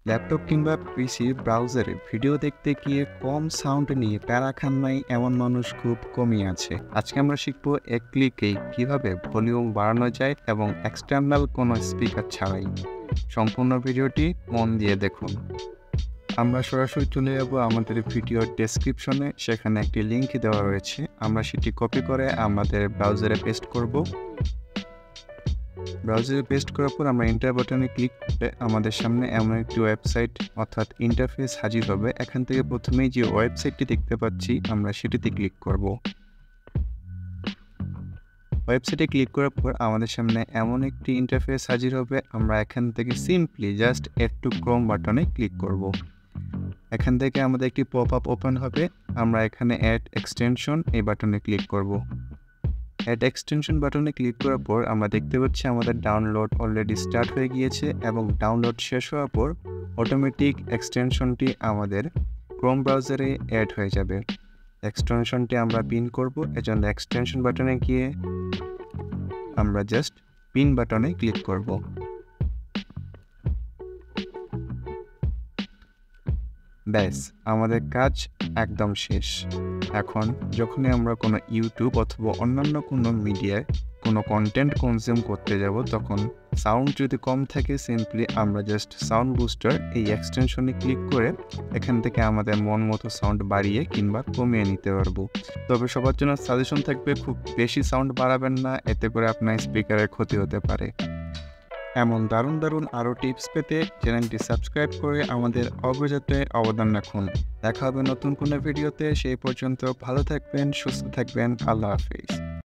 Laptop কিংবা পিসি ব্রাউজারে video দেখতে গিয়ে কম সাউন্ড নিয়ে প্যারা খান নাই এমন মানুষ খুব কমই আছে। আজকে আমরা শিখব এক ক্লিকেই কিভাবে ভলিউম বাড়ানো যায় এবং এক্সটার্নাল কোনো স্পিকার ছাড়াই। সম্পূর্ণ ভিডিওটি মন দিয়ে দেখুন। আমরা সরাসরি চলে যাব আমাদের ভিডিওর ডেসক্রিপশনে, সেখানে একটি লিঙ্ক দেওয়া রয়েছে। আমরা সেটি কপি করে আমাদের ব্রাউজারে পেস্ট করব। ব্রাউজারে পেস্ট করার পর আমরা এন্টার বাটনে ক্লিক করে আমাদের সামনে এমন একটি ওয়েবসাইট অর্থাৎ ইন্টারফেস হাজির হবে। এখান থেকে প্রথমেই যে ওয়েবসাইটটি দেখতে পাচ্ছি আমরা সেটিতে ক্লিক করব। ওয়েবসাইটে ক্লিক করার পর আমাদের সামনে এমন একটি ইন্টারফেস হাজির হবে। আমরা এখান থেকে simply just add to Chrome বাটনে ক্লিক করব। এখান থেকে আমাদের একটি পপ আপ ওপেন হবে। আমরা এখানে অ্যাড এক্সটেনশন এই বাটনে ক্লিক করব। অ্যাড এক্সটেনশন বাটনে ক্লিক করার পর আমরা দেখতে পাচ্ছি আমাদের ডাউনলোড অলরেডি স্টার্ট হয়ে গিয়েছে এবং ডাউনলোড শেষ হওয়ার পর অটোমেটিক এক্সটেনশনটি আমাদের ক্রোম ব্রাউজারে অ্যাড হয়ে যাবে। এক্সটেনশনটি আমরা পিন করব, এজন্য এক্সটেনশন বাটনে গিয়ে আমরা জাস্ট পিন বাটনে ক্লিক করব। ব্যাস, আমাদের কাজ একদম শেষ। এখন যখনই আমরা কোনো ইউটিউব অথবা অন্যান্য কোনো মিডিয়ায় কোনো কন্টেন্ট কনজিউম করতে যাব, তখন সাউন্ড যদি কম থাকে সিম্পলি আমরা জাস্ট সাউন্ড বুস্টার এই এক্সটেনশনে ক্লিক করে এখান থেকে আমাদের মন মতো সাউন্ড বাড়িয়ে কিংবা কমিয়ে নিতে পারবো। তবে সবার জন্য সাজেশন থাকবে, খুব বেশি সাউন্ড বাড়াবেন না, এতে করে আপনার স্পিকারের ক্ষতি হতে পারে। এমন দারুণ দারুণ আরও টিপস পেতে চ্যানেলটি সাবস্ক্রাইব করে আমাদের অগ্রযাত্রায় অবদান রাখুন। দেখা হবে নতুন কোনো ভিডিওতে। সেই পর্যন্ত ভালো থাকবেন, সুস্থ থাকবেন। আল্লাহ হাফিজ।